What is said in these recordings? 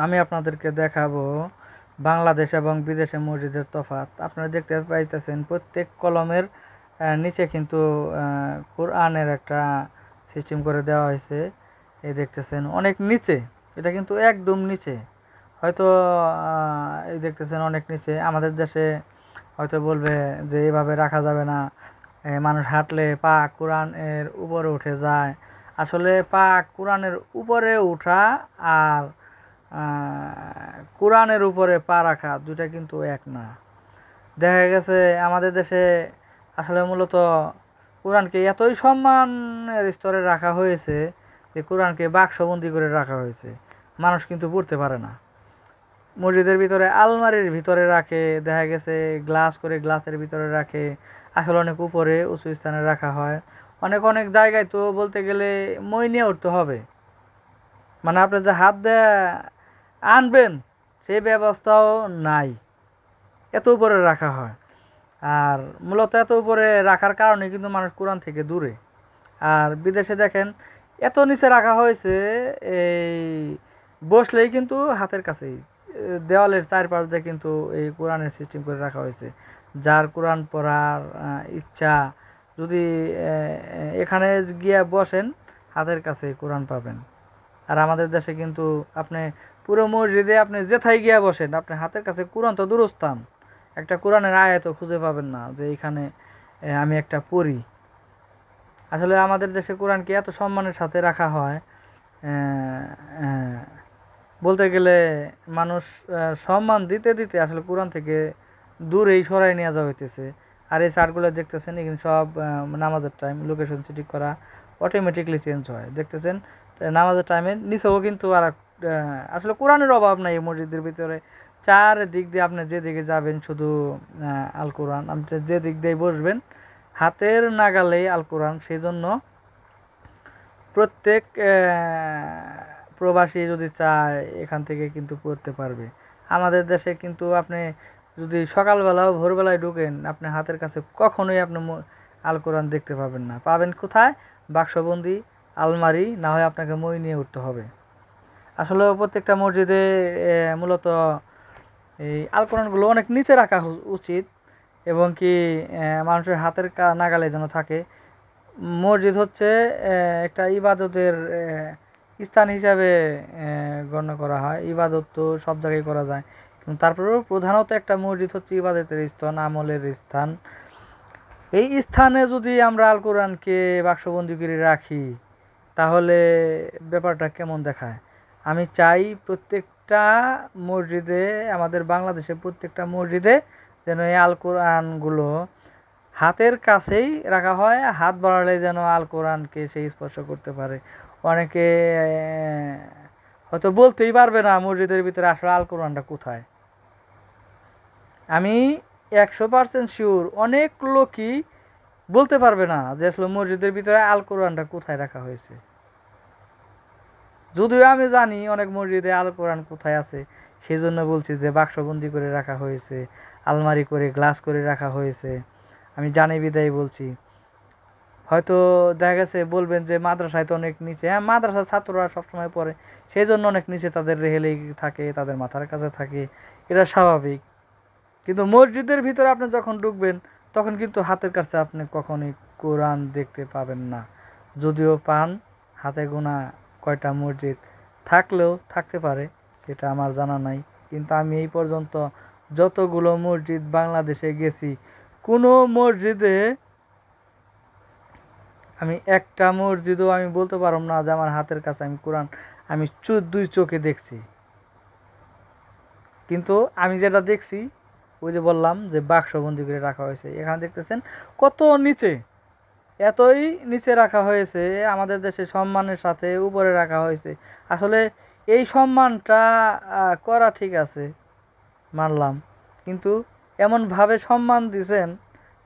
আমি আপনাদেরকে দেখাবো বাংলাদেশ এবং বিদেশে মসজিদের তফাৎ। আপনারা দেখতে পাইতেছেন প্রত্যেক কলমের নিচে কিন্তু কোরআনের একটা সিস্টেম করে দেওয়া হয়েছে। এই দেখতেছেন অনেক নিচে, এটা কিন্তু একদম নিচে। হয়তো এই দেখতেছেন অনেক নিচে। আমাদের দেশে হয়তো বলবে যে এভাবে রাখা যাবে না, মানুষ হাঁটলে পা কোরআনের উপরে উঠে যায়। আসলে পা কোরআনের উপরে উঠা আর কোরআনের উপরে পা রাখা দুইটা কিন্তু এক না। দেখা গেছে আমাদের দেশে আসলে মূলত কোরআনকে এতই সম্মানের স্তরে রাখা হয়েছে যে কোরআনকে বাক্সবন্দি করে রাখা হয়েছে, মানুষ কিন্তু পড়তে পারে না। মসজিদের ভিতরে আলমারির ভিতরে রাখে, দেখা গেছে গ্লাস করে গ্লাসের ভিতরে রাখে, আসলে অনেক উপরে উঁচু স্থানে রাখা হয়। অনেক অনেক জায়গায় তো বলতে গেলে মই নিয়ে উঠতে হবে, মানে আপনি যে হাত দিয়ে আনবেন সেই ব্যবস্থাও নাই, এত উপরে রাখা হয়। আর মূলত এত উপরে রাখার কারণে কিন্তু মানুষ কোরআন থেকে দূরে। আর বিদেশে দেখেন এত নিচে রাখা হয়েছে, এই বসলেই কিন্তু হাতের কাছেই দেওয়ালের চারপাশ দিয়ে কিন্তু এই কোরআনের সিস্টেম করে রাখা হয়েছে। যার কোরআন পড়ার ইচ্ছা, যদি এখানে গিয়ে বসেন হাতের কাছে কোরআন পাবেন। আর আমাদের দেশে কিন্তু আপনি পুরো মসজিদে আপনি যেথায় গিয়া বসেন, আপনি হাতের কাছে কোরআন তো দূরস্থান, একটা কোরআনের আয়াতও খুঁজে পাবেন না যে এখানে আমি একটা পড়ি। আসলে আমাদের দেশে কোরআনকে এত সম্মানের সাথে রাখা হয়, বলতে গেলে মানুষ সম্মান দিতে দিতে আসলে কোরআন থেকে দূরেই সরাই নিয়ে যাওয়া হইতেছে। আর এই চার্টগুলো দেখতেছেন এখানে সব নামাজের টাইম লোকেশন সিটি করা অটোমেটিকলি চেঞ্জ হয়। দেখতেছেন নামাজের টাইমের নিচেও কিন্তু আর আসলে কোরআনের অভাব নাই এই মসজিদের ভিতরে। চারদিক দিয়ে আপনি যেদিকে যাবেন শুধু আল কোরআন, আপনি যে দিক দিয়ে বসবেন হাতের নাগালেই আল কোরআন। সেই জন্য প্রত্যেক প্রবাসী যদি চায় এখান থেকে কিন্তু পড়তে পারবে। আমাদের দেশে কিন্তু আপনি যদি সকালবেলাও ভোরবেলায় ঢুকেন, আপনি হাতের কাছে কখনোই আপনি আল কোরআন দেখতে পাবেন না। পাবেন কোথায়? বাক্সবন্দি, আলমারি, না হয় আপনাকে মই নিয়ে উঠতে হবে। আসলে প্রত্যেকটা মসজিদে মূলত এই আল কোরআনগুলো অনেক নিচে রাখা উচিত, এবং কি মানুষের হাতের নাগালে যেন থাকে। মসজিদ হচ্ছে একটা ইবাদতের স্থান হিসাবে গণ্য করা হয়। ইবাদত তো সব জায়গায় করা যায়, কিন্তু তারপরেও প্রধানত একটা মসজিদ হচ্ছে ইবাদতের স্থান, আমলের স্থান। এই স্থানে যদি আমরা আল কোরআনকে বাক্সবন্দি করে রাখি তাহলে ব্যাপারটা কেমন দেখায়। আমি চাই প্রত্যেকটা মসজিদে, আমাদের বাংলাদেশে প্রত্যেকটা মসজিদে যেন এই আল কোরআনগুলো হাতের কাছেই রাখা হয়, হাত বাড়ালে যেন আল কোরআনকে সে স্পর্শ করতে পারে। অনেকে হয়তো বলতেই পারবে না মসজিদের ভিতরে আসলে আল কোরআনটা কোথায়। আমি 100% শিওর অনেক লোকই বলতে পারবে না যে আসলে মসজিদের ভিতরে আল কোরআনটা কোথায় রাখা হয়েছে। যদিও আমি জানি অনেক মসজিদে আল কোরআন কোথায় আছে, সেই জন্য বলছি যে বাক্সবন্দি করে রাখা হয়েছে, আলমারি করে গ্লাস করে রাখা হয়েছে। আমি জানি বিদায় বলছি। হয়তো দেখা গেছে বলবেন যে মাদ্রাসায় তো অনেক নিচে। হ্যাঁ, মাদ্রাসার ছাত্ররা সবসময় পড়ে, সেই জন্য অনেক নিচে তাদের রেহেলেই থাকে, তাদের মাথার কাছে থাকে, এটা স্বাভাবিক। কিন্তু মসজিদের ভিতরে আপনি যখন ঢুকবেন তখন কিন্তু হাতের কাছে আপনি কখনোই কোরআন দেখতে পাবেন না। যদিও পান, হাতে গোনা কয়টা মসজিদ থাকলেও থাকতে পারে, সেটা আমার জানা নাই। কিন্তু আমি এই পর্যন্ত যতগুলো মসজিদ বাংলাদেশে গেছি, কোনো মসজিদে আমি একটা মসজিদও আমি বলতে পারব না যে আমার হাতের কাছে আমি কোরআন আমি দুই চোখে দেখছি। কিন্তু আমি যেটা দেখছি, ওই যে বললাম যে বাক্সবন্দি করে রাখা হয়েছে, এখানে দেখতেছেন কত নিচে, এতই নিচে রাখা হয়েছে। আমাদের দেশে সম্মানের সাথে উপরে রাখা হয়েছে। আসলে এই সম্মানটা করা ঠিক আছে, মানলাম, কিন্তু এমনভাবে সম্মান দিছেন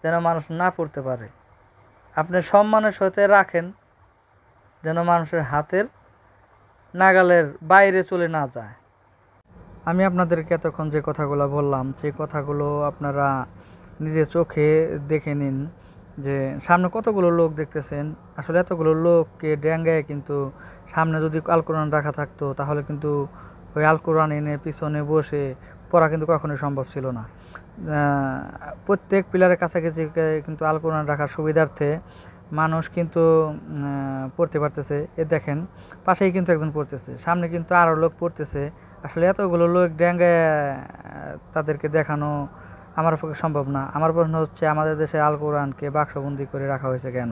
যেন মানুষ না পড়তে পারে। আপনি সম্মানের সাথে রাখেন যেন মানুষের হাতের নাগালের বাইরে চলে না যায়। আমি আপনাদেরকে এতক্ষণ যে কথাগুলো বললাম সেই কথাগুলো আপনারা নিজের চোখে দেখে নিন যে সামনে কতগুলো লোক দেখতেছেন। আসলে এতগুলো লোককে ড্যাঙ্গায় কিন্তু সামনে যদি আল কোরআন রাখা থাকতো তাহলে কিন্তু ওই আল কোরআন এনে পিছনে বসে পড়া কিন্তু কখনোই সম্ভব ছিল না। প্রত্যেক পিলারের কাছাকাছি কিন্তু আল কোরআন রাখার সুবিধার্থে মানুষ কিন্তু পড়তে পারতেছে। এ দেখেন পাশেই কিন্তু একজন পড়তেছে, সামনে কিন্তু আরও লোক পড়তেছে। আসলে এতগুলো লোক ড্যাঙ্গে তাদেরকে দেখানো আমার পক্ষে সম্ভব না। আমার প্রশ্ন হচ্ছে, আমাদের দেশে আল কোরআনকে বাক্সবন্দি করে রাখা হয়েছে কেন?